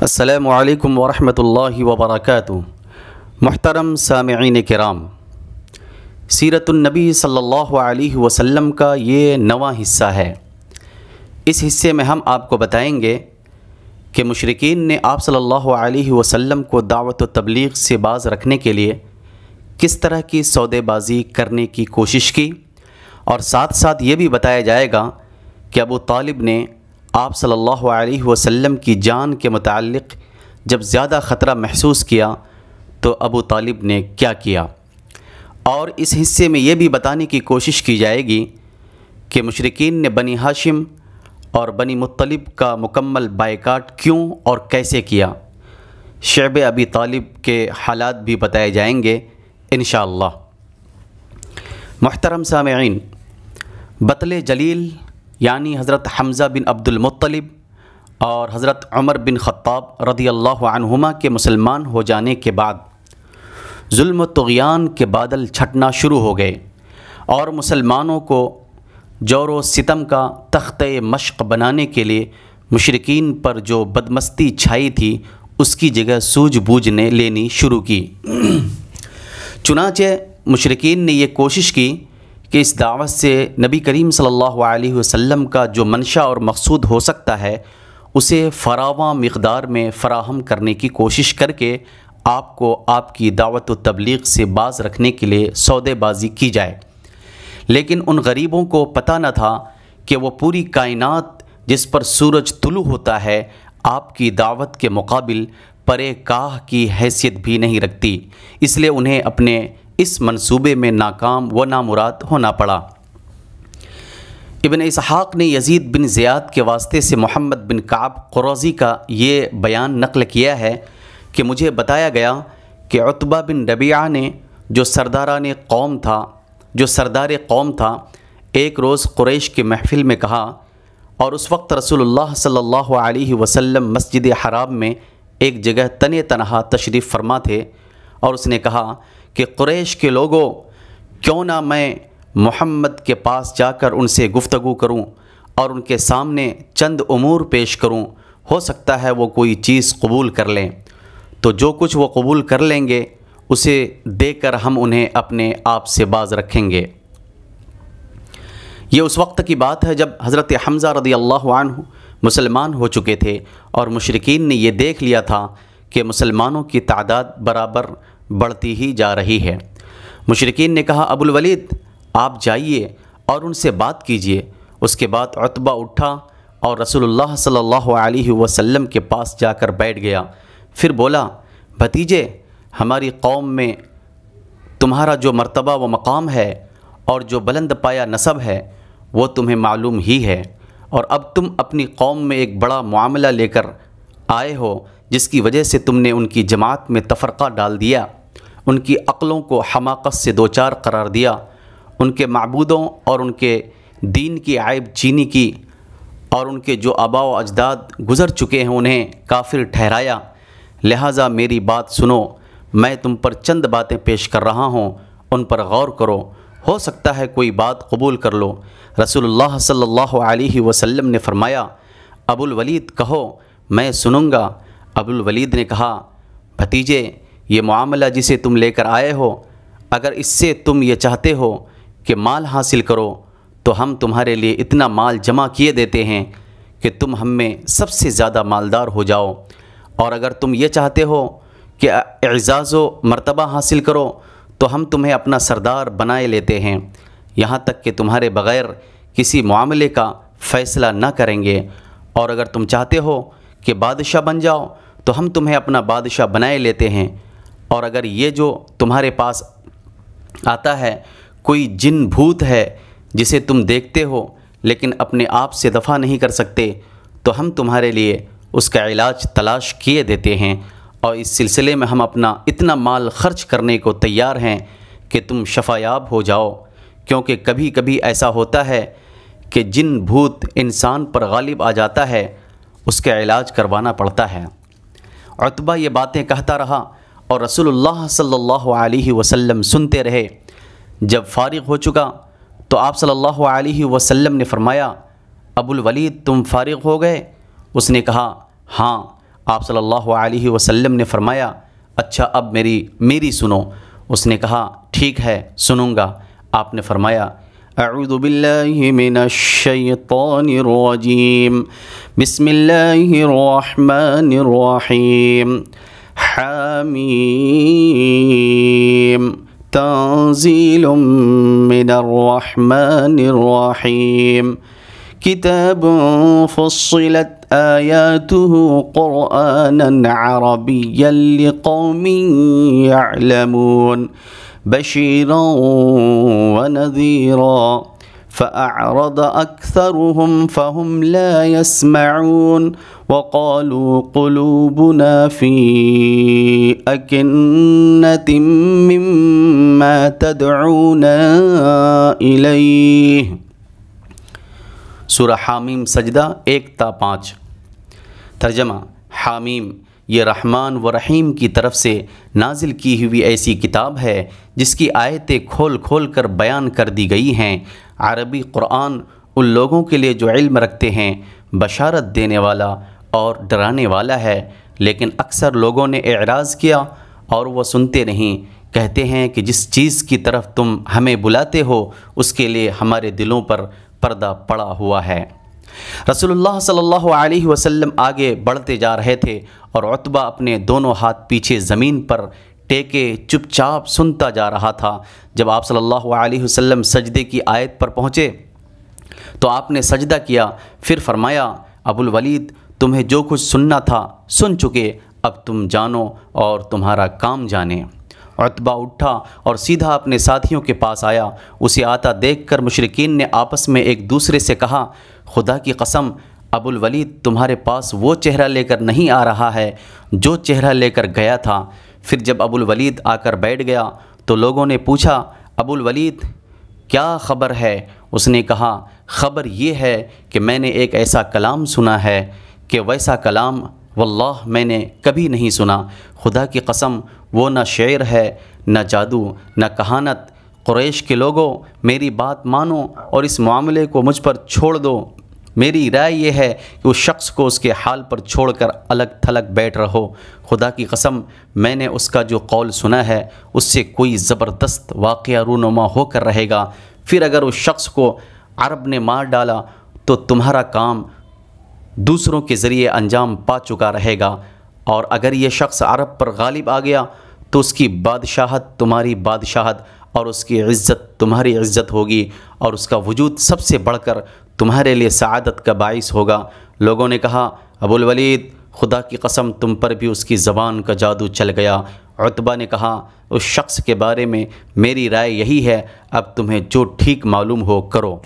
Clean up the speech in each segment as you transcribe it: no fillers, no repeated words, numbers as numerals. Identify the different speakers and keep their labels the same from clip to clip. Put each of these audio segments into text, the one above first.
Speaker 1: السلام علیکم ورحمۃ اللہ وبرکاتہ۔ محترم سامعین کرام، سیرت النبی صلی اللہ علیہ وسلم کا یہ نواں حصہ ہے۔ اس حصے میں ہم آپ کو بتائیں گے کہ مشرکین نے آپ صلی اللہ علیہ وسلم کو دعوت و تبلیغ سے باز رکھنے کے لیے کس طرح کی سودے بازی کرنے کی کوشش کی، اور ساتھ ساتھ یہ بھی بتایا جائے گا کہ ابو طالب نے آپ صلی اللہ علیہ وسلم کی جان کے متعلق جب زیادہ خطرہ محسوس کیا تو ابو طالب نے کیا کیا، اور اس حصے میں یہ بھی بتانے کی کوشش کی جائے گی کہ مشرکین نے بنی ہاشم اور بنی مطلب کا مکمل بائیکاٹ کیوں اور کیسے کیا۔ شعب ابی طالب کے حالات بھی بتائے جائیں گے انشاءاللہ۔ محترم سامعین، بطل جلیل یعنی حضرت حمزہ بن عبد المطلب اور حضرت عمر بن خطاب رضی اللہ عنہما کے مسلمان ہو جانے کے بعد ظلم و طغیان کے بادل چھٹنا شروع ہو گئے، اور مسلمانوں کو جور و ستم کا تختہ مشق بنانے کے لیے مشرکین پر جو بدمستی چھائی تھی اس کی جگہ سوجھ بوجھ نے لینی شروع کی۔ چنانچہ مشرکین نے یہ کوشش کی کہ اس دعوت سے نبی کریم صلی اللہ علیہ وسلم کا جو منشا اور مقصود ہو سکتا ہے اسے فراواں مقدار میں فراہم کرنے کی کوشش کر کے آپ کو آپ کی دعوت و تبلیغ سے باز رکھنے کے لیے سودے بازی کی جائے، لیکن ان غریبوں کو پتہ نہ تھا کہ وہ پوری کائنات جس پر سورج طلوع ہوتا ہے آپ کی دعوت کے مقابل پرے کاہ کی حیثیت بھی نہیں رکھتی، اس لیے انہیں اپنے اس منصوبے میں ناکام و نامراد ہونا پڑا۔ ابن اسحاق نے یزید بن زیاد کے واسطے سے محمد بن کعب قرظی کا یہ بیان نقل کیا ہے کہ مجھے بتایا گیا کہ عتبہ بن ربیعہ نے جو سردار قوم تھا ایک روز قریش کی محفل میں کہا، اور اس وقت رسول اللہ صلی اللہ علیہ وسلم مسجد حرام میں ایک جگہ تنے تنہا تشریف فرما تھے، اور اس نے کہا کہ قریش کے لوگوں، کیوں نہ میں محمد کے پاس جا کر ان سے گفتگو کروں اور ان کے سامنے چند امور پیش کروں، ہو سکتا ہے وہ کوئی چیز قبول کر لیں، تو جو کچھ وہ قبول کر لیں گے اسے دے کر ہم انہیں اپنے آپ سے باز رکھیں گے۔ یہ اس وقت کی بات ہے جب حضرت حمزہ رضی اللہ عنہ مسلمان ہو چکے تھے، اور مشرکین نے یہ دیکھ لیا تھا کہ مسلمانوں کی تعداد برابر بڑھتی ہی جا رہی ہے۔ مشرکین نے کہا، ابو الولید آپ جائیے اور ان سے بات کیجئے۔ اس کے بعد عتبہ اٹھا اور رسول اللہ صلی اللہ علیہ وسلم کے پاس جا کر بیٹھ گیا، پھر بولا، بھتیجے ہماری قوم میں تمہارا جو مرتبہ و مقام ہے اور جو بلند پایا نسب ہے وہ تمہیں معلوم ہی ہے، اور اب تم اپنی قوم میں ایک بڑا معاملہ لے کر آئے ہو جس کی وجہ سے تم نے ان کی جماعت میں تفرقہ ڈال دیا، ان کی عقلوں کو حماقت سے دوچار قرار دیا، ان کے معبودوں اور ان کے دین کی عیب چینی کی، اور ان کے جو آباء و اجداد گزر چکے ہیں انہیں کافر ٹھہرایا۔ لہٰذا میری بات سنو، میں تم پر چند باتیں پیش کر رہا ہوں، ان پر غور کرو، ہو سکتا ہے کوئی بات قبول کر لو۔ رسول اللہ صلی اللہ علیہ وسلم نے فرمایا، ابو الولید کہو، میں سنوں گا۔ ابو الولید نے کہا، بھتیجے یہ معاملہ جسے تم لے کر آئے ہو، اگر اس سے تم یہ چاہتے ہو کہ مال حاصل کرو تو ہم تمہارے لیے اتنا مال جمع کیے دیتے ہیں کہ تم ہم میں سب سے زیادہ مالدار ہو جاؤ، اور اگر تم یہ چاہتے ہو کہ اعزاز و مرتبہ حاصل کرو تو ہم تمہیں اپنا سردار بنائے لیتے ہیں، یہاں تک کہ تمہارے بغیر کسی معاملے کا فیصلہ نہ کریں گے، اور اگر تم چاہتے ہو کہ بادشاہ بن جاؤ تو ہم تمہیں اپنا بادشاہ بنائے لیتے ہیں، اور اگر یہ جو تمہارے پاس آتا ہے کوئی جن بھوت ہے جسے تم دیکھتے ہو لیکن اپنے آپ سے دفع نہیں کر سکتے تو ہم تمہارے لیے اس کا علاج تلاش کیے دیتے ہیں، اور اس سلسلے میں ہم اپنا اتنا مال خرچ کرنے کو تیار ہیں کہ تم شفایاب ہو جاؤ، کیونکہ کبھی کبھی ایسا ہوتا ہے کہ جن بھوت انسان پر غالب آ جاتا ہے اس کا علاج کروانا پڑتا ہے۔ عتبہ یہ باتیں کہتا رہا اور رسول اللہ صلی اللہ علیہ وسلم سنتے رہے۔ جب فارغ ہو چکا تو آپ صلی اللہ علیہ وسلم نے فرمایا، ابو الولید تم فارغ ہو گئے؟ اس نے کہا، ہاں آپ صلی اللہ علیہ وسلم نے فرمایا اچھا اب میری سنو۔ اس نے کہا ٹھیک ہے سنوں گا۔ آپ نے فرمایا اعوذ باللہ من الشیطان الرجیم بسم اللہ الرحمن الرحیم حامیم تنزیل من الرحمن الرحیم کتاب فصلت آیاته قرآنا عربیا لقوم یعلمون بشیرا ونذیرا فأعرض أكثرهم فهم لا يسمعون وقالوا قلوبنا في أكنة مما تدعونا إليه۔ سورہ حامیم سجدہ 1 تا 5۔ ترجمہ: حامیم یہ رحمان و رحیم کی طرف سے نازل کی ہوئی ایسی کتاب ہے جس کی آیتیں کھول کھول کر بیان کر دی گئی ہیں۔ عربی قرآن ان لوگوں کے لیے جو علم رکھتے ہیں بشارت دینے والا اور ڈرانے والا ہے، لیکن اکثر لوگوں نے اعراض کیا اور وہ سنتے نہیں۔ کہتے ہیں کہ جس چیز کی طرف تم ہمیں بلاتے ہو اس کے لیے ہمارے دلوں پر پردہ پڑا ہوا ہے۔ رسول اللہ صلی اللہ علیہ وسلم آگے بڑھتے جا رہے تھے اور عتبہ اپنے دونوں ہاتھ پیچھے زمین پر ٹیکے چپ چاپ سنتا جا رہا تھا۔ جب آپ صلی اللہ علیہ وسلم سجدے کی آیت پر پہنچے تو آپ نے سجدہ کیا، پھر فرمایا ابو الولید تمہیں جو کچھ سننا تھا سن چکے، اب تم جانو اور تمہارا کام جانے۔ عتبہ اٹھا اور سیدھا اپنے ساتھیوں کے پاس آیا۔ اسے آتا دیکھ کر مشرکین نے آپس میں ایک دوسرے سے کہا خدا کی قسم ابو الولید تمہارے پاس وہ چہرہ لے کر نہیں آ رہا ہے جو چہرہ لے کر گیا تھا۔ پھر جب ابو الولید آ کر بیٹھ گیا تو لوگوں نے پوچھا ابو الولید کیا خبر ہے؟ اس نے کہا خبر یہ ہے کہ میں نے ایک ایسا کلام سنا ہے کہ ویسا کلام واللہ میں نے کبھی نہیں سنا۔ خدا کی قسم وہ نہ شعر ہے نہ جادو نہ کہانت۔ قریش کے لوگوں میری بات مانو اور اس معاملے کو مجھ پر چھوڑ دو۔ میری رائے یہ ہے کہ اس شخص کو اس کے حال پر چھوڑ کر الگ تھلگ بیٹھ رہو۔ خدا کی قسم میں نے اس کا جو قول سنا ہے اس سے کوئی زبردست واقعہ رونما ہو کر رہے گا۔ پھر اگر اس شخص کو عرب نے مار ڈالا تو تمہارا کام دوسروں کے ذریعے انجام پا چکا رہے گا، اور اگر یہ شخص عرب پر غالب آ گیا تو اس کی بادشاہت تمہاری بادشاہت اور اس کی عزت تمہاری عزت ہوگی، اور اس کا وجود سب سے بڑھ کر تمہارے لیے سعادت کا باعث ہوگا۔ لوگوں نے کہا ابو الولید خدا کی قسم تم پر بھی اس کی زبان کا جادو چل گیا۔ عتبہ نے کہا اس شخص کے بارے میں میری رائے یہی ہے، اب تمہیں جو ٹھیک معلوم ہو کرو۔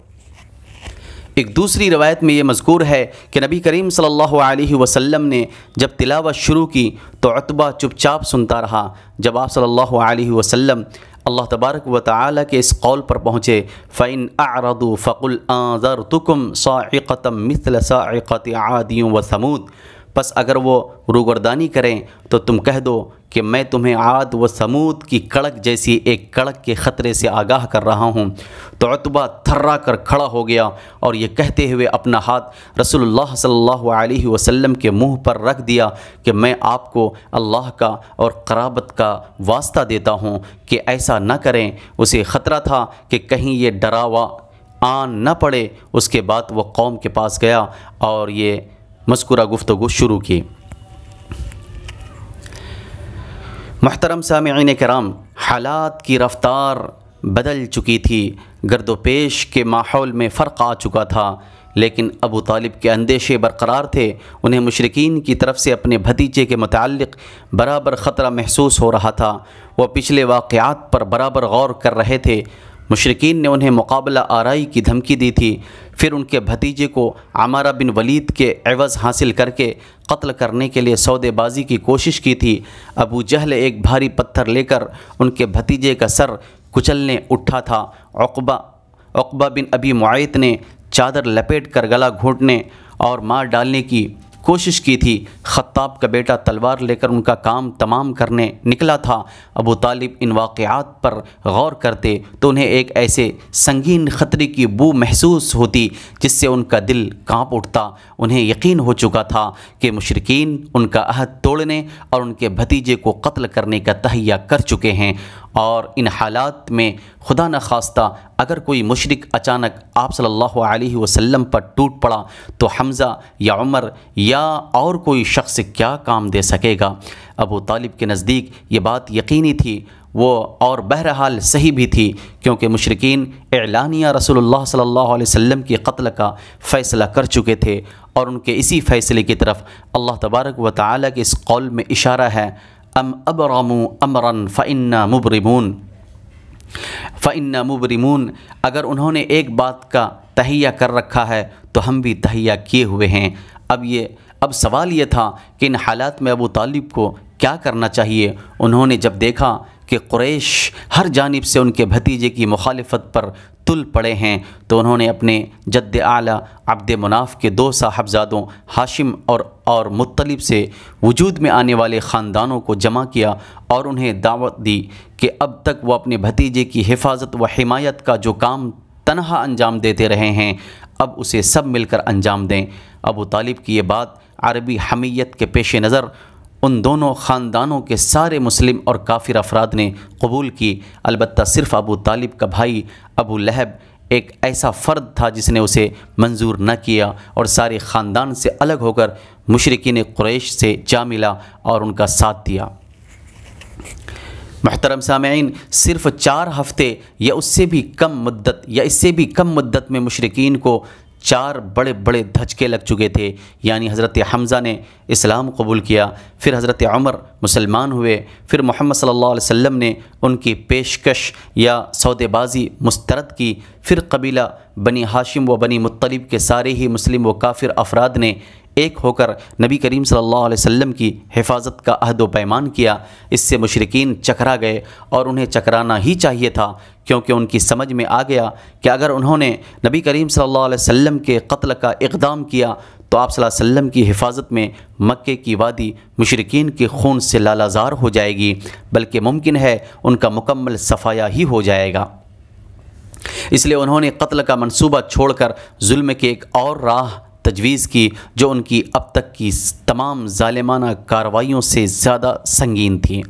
Speaker 1: ایک دوسری روایت میں یہ مذکور ہے کہ نبی کریم صلی اللہ علیہ وسلم نے جب تلاوت شروع کی تو عتبہ چپ چاپ سنتا رہا۔ جب آپ صلی اللہ علیہ وسلم اللہ تبارک و تعالی کے اس قول پر پہنچے فَإِنْ أَعْرَضُوا فَقُلْ أَنذَرْتُكُمْ صَاعِقَةً مِثْلَ صَاعِقَةِ عَادٍ وَثَمُودَ، پس اگر وہ روگردانی کریں تو تم کہہ دو کہ میں تمہیں عاد و ثمود کی کڑک جیسی ایک کڑک کے خطرے سے آگاہ کر رہا ہوں۔ تو عتبہ تھرا کر کھڑا ہو گیا اور یہ کہتے ہوئے اپنا ہاتھ رسول اللہ صلی اللہ علیہ وسلم کے منہ پر رکھ دیا کہ میں آپ کو اللہ کا اور قرابت کا واسطہ دیتا ہوں کہ ایسا نہ کریں۔ اسے خطرہ تھا کہ کہیں یہ ڈراوا آن نہ پڑے۔ اس کے بعد وہ قوم کے پاس گیا اور یہ مذکورہ گفتگو شروع کی۔ محترم سامعین کرام، حالات کی رفتار بدل چکی تھی، گرد و پیش کے ماحول میں فرق آ چکا تھا، لیکن ابو طالب کے اندیشے برقرار تھے۔ انہیں مشرکین کی طرف سے اپنے بھتیجے کے متعلق برابر خطرہ محسوس ہو رہا تھا۔ وہ پچھلے واقعات پر برابر غور کر رہے تھے۔ مشرکین نے انہیں مقابلہ آرائی کی دھمکی دی تھی، پھر ان کے بھتیجے کو عمارہ بن ولید کے عوض حاصل کر کے قتل کرنے کے لیے سودے بازی کی کوشش کی تھی۔ ابو جہل ایک بھاری پتھر لے کر ان کے بھتیجے کا سر کچلنے اٹھا تھا۔ عقبہ بن ابی معیط نے چادر لپیٹ کر گلا گھونٹنے اور مار ڈالنے کی کوشش کی تھی۔ خطاب کا بیٹا تلوار لے کر ان کا کام تمام کرنے نکلا تھا۔ ابو طالب ان واقعات پر غور کرتے تو انہیں ایک ایسے سنگین خطرے کی بو محسوس ہوتی جس سے ان کا دل کانپ اٹھتا۔ انہیں یقین ہو چکا تھا کہ مشرکین ان کا عہد توڑنے اور ان کے بھتیجے کو قتل کرنے کا تہیہ کر چکے ہیں، اور ان حالات میں خدا نخواستہ اگر کوئی مشرک اچانک آپ صلی اللہ علیہ وسلم پر ٹوٹ پڑا تو حمزہ یا عمر یا اور کوئی شخص کیا کام دے سکے گا؟ ابو طالب کے نزدیک یہ بات یقینی تھی، وہ اور بہرحال صحیح بھی تھی، کیونکہ مشرکین اعلانیہ رسول اللہ صلی اللہ علیہ وسلم کے قتل کا فیصلہ کر چکے تھے، اور ان کے اسی فیصلے کی طرف اللہ تبارک و تعالیٰ کے اس قول میں اشارہ ہے، ام ابرموا امرا فإنا مبرمون، اگر انہوں نے ایک بات کا تہیہ کر رکھا ہے تو ہم بھی تہیہ کیے ہوئے ہیں۔ اب سوال یہ تھا کہ ان حالات میں ابو طالب کو کیا کرنا چاہیے۔ انہوں نے جب دیکھا کہ قریش ہر جانب سے ان کے بھتیجے کی مخالفت پر تل پڑے ہیں تو انہوں نے اپنے جد اعلیٰ عبد مناف کے 2 صاحبزادوں ہاشم اور مطلب سے وجود میں آنے والے خاندانوں کو جمع کیا اور انہیں دعوت دی کہ اب تک وہ اپنے بھتیجے کی حفاظت و حمایت کا جو کام تنہا انجام دیتے رہے ہیں اب اسے سب مل کر انجام دیں۔ ابو طالب کی یہ بات عربی حمیت کے پیش نظر ان دونوں خاندانوں کے سارے مسلم اور کافر افراد نے قبول کی، البتہ صرف ابو طالب کا بھائی ابو لہب ایک ایسا فرد تھا جس نے اسے منظور نہ کیا اور سارے خاندان سے الگ ہو کر مشرکین قریش سے جا ملا اور ان کا ساتھ دیا۔ محترم سامعین، صرف 4 ہفتے یا اس سے بھی کم مدت میں مشرکین کو 4 بڑے بڑے دھچکے لگ چکے تھے، یعنی حضرت حمزہ نے اسلام قبول کیا، پھر حضرت عمر مسلمان ہوئے، پھر محمد صلی اللہ علیہ وسلم نے ان کی پیشکش یا سودے بازی مسترد کی، پھر قبیلہ بنی ہاشم و بنی مطلب کے سارے ہی مسلم و کافر افراد نے ایک ہو کر نبی کریم صلی اللہ علیہ وسلم کی حفاظت کا عہد و پیمان کیا۔ اس سے مشرکین چکرا گئے، اور انہیں چکرانا ہی چاہیے تھا، کیونکہ ان کی سمجھ میں آ گیا کہ اگر انہوں نے نبی کریم صلی اللہ علیہ وسلم کے قتل کا اقدام کیا تو آپ صلی اللہ علیہ وسلم کی حفاظت میں مکے کی وادی مشرکین کے خون سے لالازار ہو جائے گی، بلکہ ممکن ہے ان کا مکمل صفایا ہی ہو جائے گا۔ اس لیے انہوں نے قتل کا منصوبہ چھوڑ کر ظلم کی ایک اور راہ تجویز کی جو ان کی اب تک کی تمام ظالمانہ کارروائیوں سے زیادہ سنگین تھی۔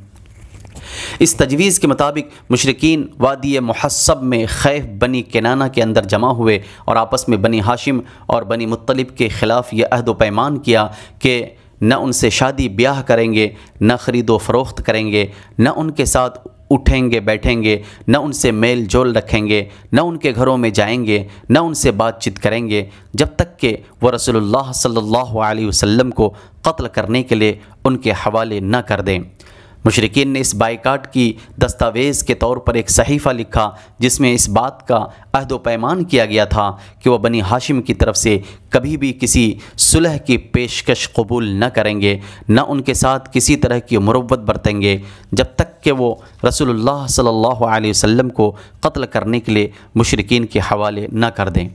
Speaker 1: اس تجویز کے مطابق مشرکین وادی محصب میں خیف بنی کنانہ کے اندر جمع ہوئے اور آپس میں بنی ہاشم اور بنی مطلب کے خلاف یہ عہد و پیمان کیا کہ نہ ان سے شادی بیاہ کریں گے، نہ خرید و فروخت کریں گے، نہ ان کے ساتھ اٹھیں گے بیٹھیں گے، نہ ان سے میل جول رکھیں گے، نہ ان کے گھروں میں جائیں گے، نہ ان سے بات چیت کریں گے، جب تک کہ وہ رسول اللہ صلی اللہ علیہ وسلم کو قتل کرنے کے لیے ان کے حوالے نہ کر دیں۔ مشرکین نے اس بائیکاٹ کی دستاویز کے طور پر ایک صحیفہ لکھا جس میں اس بات کا عہد و پیمان کیا گیا تھا کہ وہ بنی ہاشم کی طرف سے کبھی بھی کسی صلح کی پیشکش قبول نہ کریں گے، نہ ان کے ساتھ کسی طرح کی مروت برتیں گے جب تک کہ وہ رسول اللہ صلی اللہ علیہ وسلم کو قتل کرنے کے لیے مشرکین کے حوالے نہ کر دیں۔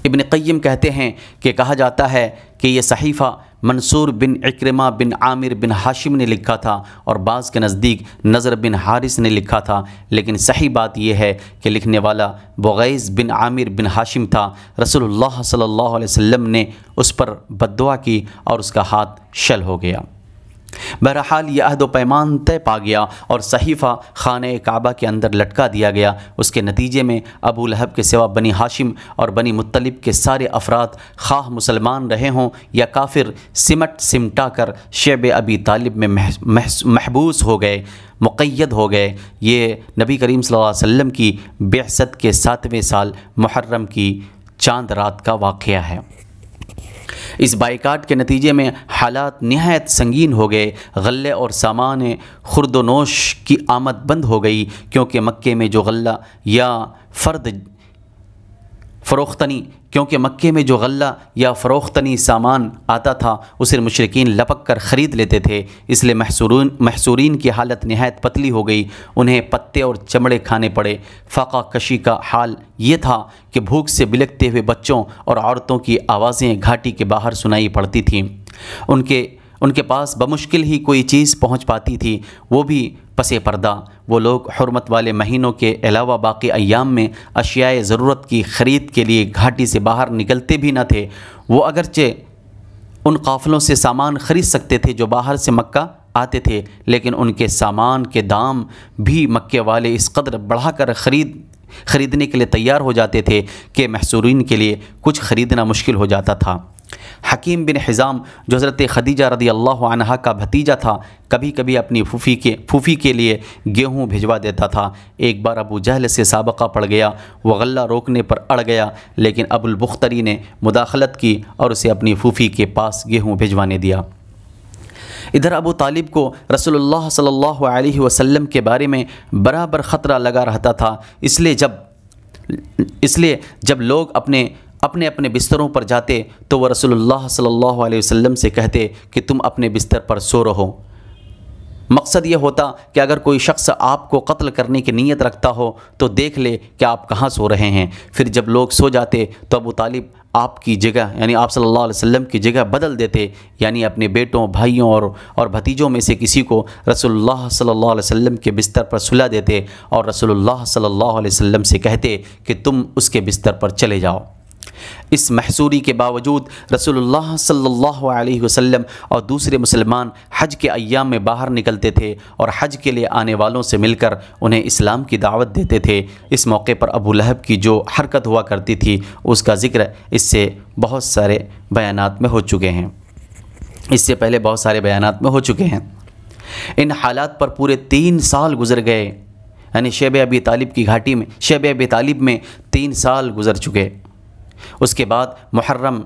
Speaker 1: ابن قیم کہتے ہیں کہ کہا جاتا ہے کہ یہ صحیفہ منصور بن عکرمہ بن عامر بن ہاشم نے لکھا تھا اور بعض کے نزدیک نضر بن حارث نے لکھا تھا، لیکن صحیح بات یہ ہے کہ لکھنے والا بغیظ بن عامر بن ہاشم تھا۔ رسول اللہ صلی اللہ علیہ وسلم نے اس پر بد دعا کی اور اس کا ہاتھ شل ہو گیا۔ بہرحال یہ عہد و پیمان طے پا گیا اور صحیفہ خانہ کعبہ کے اندر لٹکا دیا گیا۔ اس کے نتیجے میں ابو لہب کے سوا بنی ہاشم اور بنی مطلب کے سارے افراد خواہ مسلمان رہے ہوں یا کافر سمٹا کر شعب ابی طالب میں محبوس ہو گئے، مقید ہو گئے۔ یہ نبی کریم صلی اللہ علیہ وسلم کی بعثت کے 7ویں سال محرم کی چاند رات کا واقعہ ہے۔ اس بائیکاٹ کے نتیجے میں حالات نہایت سنگین ہو گئے۔ غلے اور سامان خرد و نوش کی آمد بند ہو گئی، کیونکہ مکے میں جو غلہ یا فرد فروختنی کیونکہ مکے میں جو غلہ یا فروختنی سامان آتا تھا اسے مشرکین لپک کر خرید لیتے تھے، اس لیے محصورین کی حالت نہایت پتلی ہو گئی، انہیں پتے اور چمڑے کھانے پڑے۔ فاقہ کشی کا حال یہ تھا کہ بھوک سے بلکتے ہوئے بچوں اور عورتوں کی آوازیں گھاٹی کے باہر سنائی پڑتی تھیں۔ ان کے پاس بمشکل ہی کوئی چیز پہنچ پاتی تھی، وہ بھی پس پردہ۔ وہ لوگ حرمت والے مہینوں کے علاوہ باقی ایام میں اشیاء ضرورت کی خرید کے لیے گھاٹی سے باہر نکلتے بھی نہ تھے۔ وہ اگرچہ ان قافلوں سے سامان خرید سکتے تھے جو باہر سے مکہ آتے تھے، لیکن ان کے سامان کے دام بھی مکے والے اس قدر بڑھا کر خریدنے کے لیے تیار ہو جاتے تھے کہ محصورین کے لیے کچھ خریدنا مشکل ہو جاتا تھا۔ حکیم بن حزام جو حضرت خدیجہ رضی اللہ عنہا کا بھتیجا تھا، کبھی کبھی اپنی پھوپھی کے لیے گیہوں بھجوا دیتا تھا۔ ایک بار ابو جہل سے سابقہ پڑ گیا، وہ غلہ روکنے پر اڑ گیا، لیکن ابو البختری نے مداخلت کی اور اسے اپنی پھوپھی کے پاس گیہوں بھجوانے دیا۔ ادھر ابو طالب کو رسول اللہ صلی اللہ علیہ وسلم کے بارے میں برابر خطرہ لگا رہتا تھا، اس لیے جب لوگ اپنے بستروں پر جاتے تو وہ رسول اللہ صلی اللہ علیہ وسلم سے کہتے کہ تم اپنے بستر پر سو رہو۔ مقصد یہ ہوتا کہ اگر کوئی شخص آپ کو قتل کرنے کی نیت رکھتا ہو تو دیکھ لے کہ آپ کہاں سو رہے ہیں۔ پھر جب لوگ سو جاتے تو ابو طالب آپ کی جگہ یعنی آپ صلی اللہ علیہ وسلم کی جگہ بدل دیتے، یعنی اپنے بیٹوں، بھائیوں اور بھتیجوں میں سے کسی کو رسول اللہ صلی اللہ علیہ وسلم کے بستر پر سلا دیتے اور رسول اللہ صلی اللہ علیہ وسلم سے کہتے کہ تم اس کے بستر پر چلے جاؤ۔ اس محصوری کے باوجود رسول اللہ صلی اللہ علیہ وسلم اور دوسرے مسلمان حج کے ایام میں باہر نکلتے تھے اور حج کے لیے آنے والوں سے مل کر انہیں اسلام کی دعوت دیتے تھے۔ اس موقع پر ابو لہب کی جو حرکت ہوا کرتی تھی اس کا ذکر اس سے بہت سارے بیانات میں ہو چکے ہیں، اس سے پہلے بہت سارے بیانات میں ہو چکے ہیں۔ ان حالات پر پورے 3 سال گزر گئے، یعنی شیب ابی طالب کی گھاٹی میں شیب ابی طالب میں 3 سال گزر چکے۔ اس کے بعد محرم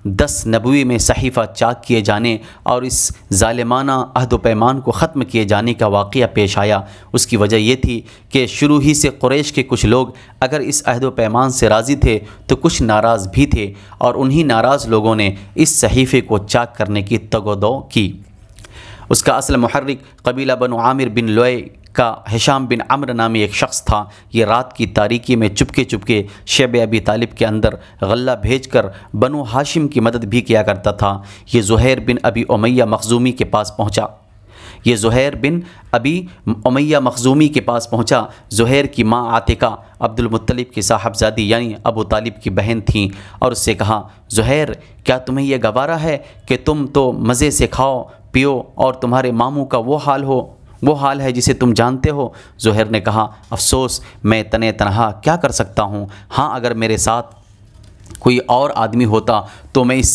Speaker 1: 10 نبوی میں صحیفہ چاک کیے جانے اور اس ظالمانہ عہد و پیمان کو ختم کیے جانے کا واقعہ پیش آیا۔ اس کی وجہ یہ تھی کہ شروع ہی سے قریش کے کچھ لوگ اگر اس عہد و پیمان سے راضی تھے تو کچھ ناراض بھی تھے، اور انہی ناراض لوگوں نے اس صحیفے کو چاک کرنے کی تگ و دو کی۔ اس کا اصل محرک قبیلہ بنو عامر بن لوئی کا ہشام بن عمرو نامی ایک شخص تھا۔ یہ رات کی تاریکی میں چپکے شیب ابی طالب کے اندر غلہ بھیج کر بنو ہاشم کی مدد بھی کیا کرتا تھا۔ یہ زہیر بن ابی امیہ مخزومی کے پاس پہنچا۔ زہیر کی ماں عاتقہ عبد المطلب کی صاحبزادی یعنی ابو طالب کی بہن تھیں، اور اس سے کہا، زہیر کیا تمہیں یہ گوارا ہے کہ تم تو مزے سے کھاؤ پیو اور تمہارے ماموں کا وہ حال ہے جسے تم جانتے ہو؟ زہیر نے کہا، افسوس میں تنہا کیا کر سکتا ہوں، ہاں اگر میرے ساتھ کوئی اور آدمی ہوتا تو میں اس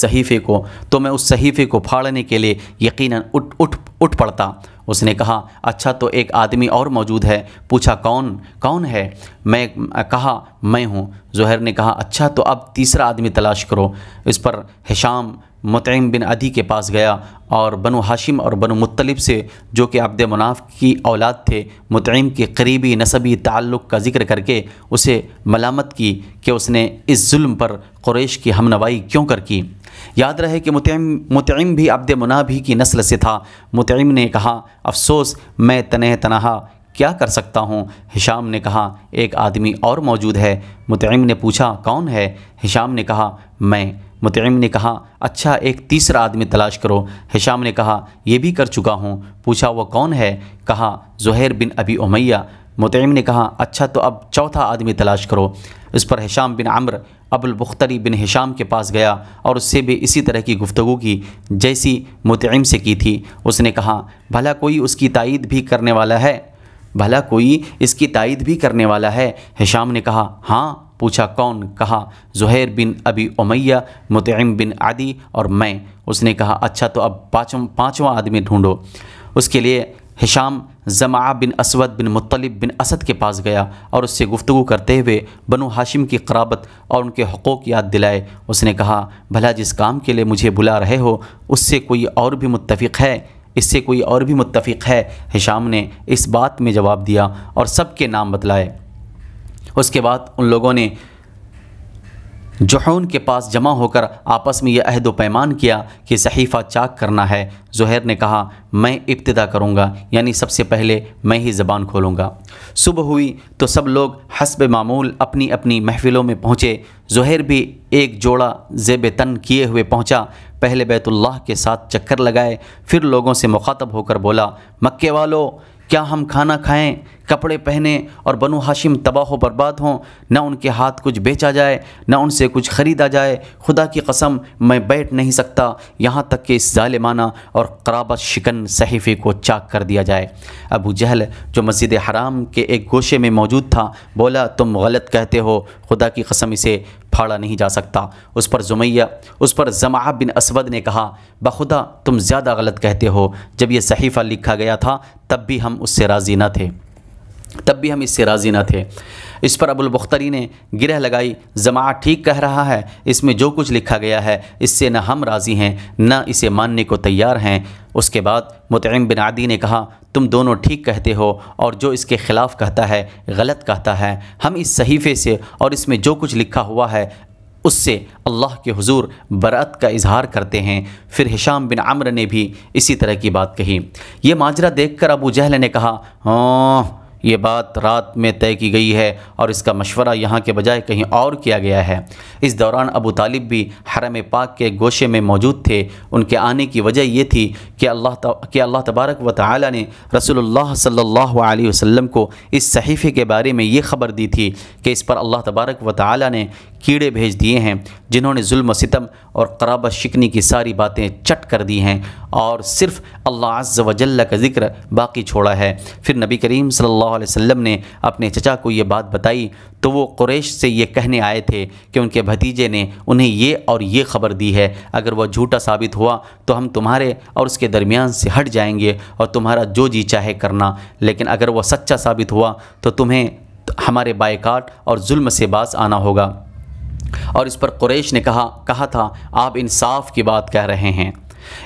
Speaker 1: صحیفے کو پھاڑنے کے لیے یقیناً اٹھ پڑتا۔ اس نے کہا، اچھا تو ایک آدمی اور موجود ہے؟ پوچھا، کون ہے؟ میں کہا، میں ہوں۔ زہیر نے کہا، اچھا تو اب تیسرا آدمی تلاش کرو۔ اس پر ہشام مطعم بن عدی کے پاس گیا اور بنو ہاشم اور بنو مطلب سے جو کہ عبد مناف کی اولاد تھے مطعم کے قریبی نسبی تعلق کا ذکر کر کے اسے ملامت کی کہ اس نے اس ظلم پر قریش کی ہمنوائی کیوں کر کی۔ یاد رہے کہ مطعم بھی عبد مناف ہی کی نسل سے تھا۔ مطعم نے کہا، افسوس میں تنہا کیا کر سکتا ہوں۔ ہشام نے کہا، ایک آدمی اور موجود ہے۔ مطعم نے پوچھا، کون ہے؟ ہشام نے کہا، میں۔ مطعم نے کہا، اچھا ایک تیسرا آدمی تلاش کرو۔ ہشام نے کہا، یہ بھی کر چکا ہوں۔ پوچھا، وہ کون ہے؟ کہا، زہیر بن ابی امیہ۔ مطعم نے کہا، اچھا تو اب چوتھا آدمی تلاش کرو۔ اس پر ہشام بن عمرو ابو البختری بن ہشام کے پاس گیا اور اس سے بھی اسی طرح کی گفتگو کی جیسی مطعم سے کی تھی۔ اس نے کہا، بھلا کوئی اس کی تائید بھی کرنے والا ہے؟ ہشام نے کہا، ہاں۔ پوچھا، کون؟ کہا، زہیر بن ابی امیہ، مطعم بن عدی اور میں۔ اس نے کہا، اچھا تو اب پانچواں آدمی ڈھونڈو۔ اس کے لیے ہشام زمعہ بن اسود بن مطلب بن اسد کے پاس گیا اور اس سے گفتگو کرتے ہوئے بنو ہاشم کی قرابت اور ان کے حقوق یاد دلائے۔ اس نے کہا، بھلا جس کام کے لیے مجھے بلا رہے ہو اس سے کوئی اور بھی متفق ہے؟ ہشام نے اس بات میں جواب دیا اور سب کے نام بتلائے۔ اس کے بعد ان لوگوں نے جحون کے پاس جمع ہو کر آپس میں یہ عہد و پیمان کیا کہ صحیفہ چاک کرنا ہے۔ زہیر نے کہا میں ابتدا کروں گا، یعنی سب سے پہلے میں ہی زبان کھولوں گا۔ صبح ہوئی تو سب لوگ حسب معمول اپنی اپنی محفلوں میں پہنچے۔ زہیر بھی ایک جوڑا زیب تن کیے ہوئے پہنچا۔ پہلے بیت اللہ کے ساتھ چکر لگائے، پھر لوگوں سے مخاطب ہو کر بولا مکے والو، کیا ہم کھانا کھائیں، کپڑے پہنیں اور بنو ہاشم تباہ و برباد ہوں، نہ ان کے ہاتھ کچھ بیچا جائے نہ ان سے کچھ خریدا جائے؟ خدا کی قسم میں بیٹھ نہیں سکتا یہاں تک کہ اس ظالمانہ اور قرابت شکن صحیفے کو چاک کر دیا جائے۔ ابو جہل جو مسجد حرام کے ایک گوشے میں موجود تھا بولا تم غلط کہتے ہو، خدا کی قسم اسے پھاڑا نہیں جا سکتا۔ اس پر زمعہ بن اسود نے کہا بخدا تم زیادہ غلط کہتے ہو، جب یہ صحیفہ لکھا گیا تھا تب بھی ہم اس سے راضی نہ تھے۔ اس پر ابو البختری نے گرہ لگائی زمعہ ٹھیک کہہ رہا ہے، اس میں جو کچھ لکھا گیا ہے اس سے نہ ہم راضی ہیں نہ اسے ماننے کو تیار ہیں۔ اس کے بعد مطعم بن عدی نے کہا تم دونوں ٹھیک کہتے ہو اور جو اس کے خلاف کہتا ہے غلط کہتا ہے۔ ہم اس صحیفے سے اور اس میں جو کچھ لکھا ہوا ہے اس سے اللہ کے حضور برأت کا اظہار کرتے ہیں۔ پھر ہشام بن عمرو نے بھی اسی طرح کی بات کہی۔ یہ ماجرا دیکھ کر ابو جہل نے کہا یہ بات رات میں طے کی گئی ہے اور اس کا مشورہ یہاں کے بجائے کہیں اور کیا گیا ہے۔ اس دوران ابو طالب بھی حرم پاک کے گوشے میں موجود تھے۔ ان کے آنے کی وجہ یہ تھی کہ اللہ تبارک و تعالی نے رسول اللہ صلی اللہ علیہ وسلم کو اس صحیفے کے بارے میں یہ خبر دی تھی کہ اس پر اللہ تبارک و تعالی نے کیڑے بھیج دیے ہیں جنہوں نے ظلم و ستم اور قرابت شکنی کی ساری باتیں چٹ کر دی ہیں اور صرف اللہ عز و جل کا ذکر باقی چھوڑا ہے۔ پھر نبی کریم صلی اللہ علیہ وسلم نے اپنے چچا کو یہ بات بتائی تو وہ قریش سے یہ کہنے آئے تھے کہ ان کے بھتیجے نے انہیں یہ اور یہ خبر دی ہے، اگر وہ جھوٹا ثابت ہوا تو ہم تمہارے اور اس کے درمیان سے ہٹ جائیں گے اور تمہارا جو جی چاہے کرنا، لیکن اگر وہ سچا ثابت ہوا تو تمہیں ہمارے بائیکاٹ اور ظلم سے باز آنا ہوگا۔ اور اس پر قریش نے کہا تھا آپ انصاف کی بات کہہ رہے ہیں۔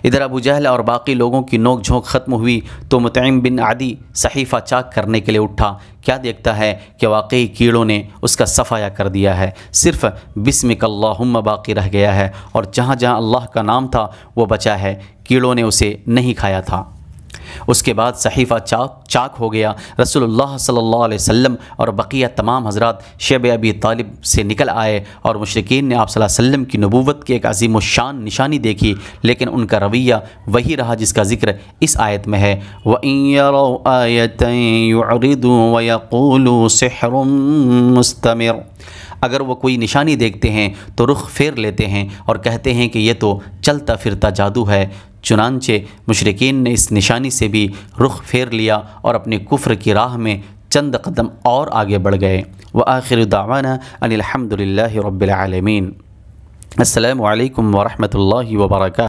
Speaker 1: ادھر ابو جہل اور باقی لوگوں کی نوک جھونک ختم ہوئی تو مطعم بن عدی صحیفہ چاک کرنے کے لیے اٹھا۔ کیا دیکھتا ہے کہ واقعی کیڑوں نے اس کا صفایا کر دیا ہے، صرف بسمک اللہم باقی رہ گیا ہے اور جہاں جہاں اللہ کا نام تھا وہ بچا ہے، کیڑوں نے اسے نہیں کھایا تھا۔ اس کے بعد صحیفہ چاک ہو گیا۔ رسول اللہ صلی اللہ علیہ وسلم اور بقیہ تمام حضرات شیب ابی طالب سے نکل آئے اور مشرکین نے آپ صلی اللہ علیہ وسلم کی نبوت کی ایک عظیم الشان نشانی دیکھی، لیکن ان کا رویہ وہی رہا جس کا ذکر اس آیت میں ہے وَإِن يَرَوْا آيَةً يُعْرِضُوا وَيَقُولُوا سِحْرٌ مُسْتَمِرٌ، اگر وہ کوئی نشانی دیکھتے ہیں تو رخ پھیر لیتے ہیں اور کہتے ہیں کہ یہ تو چلتا پھرتا جادو ہے۔ چنانچہ مشرکین نے اس نشانی سے بھی رخ پھیر لیا اور اپنے کفر کی راہ میں چند قدم اور آگے بڑھ گئے۔ وآخر دعوانا ان الحمد للہ رب العالمین۔ السلام علیکم ورحمۃ اللہ وبرکاتہ۔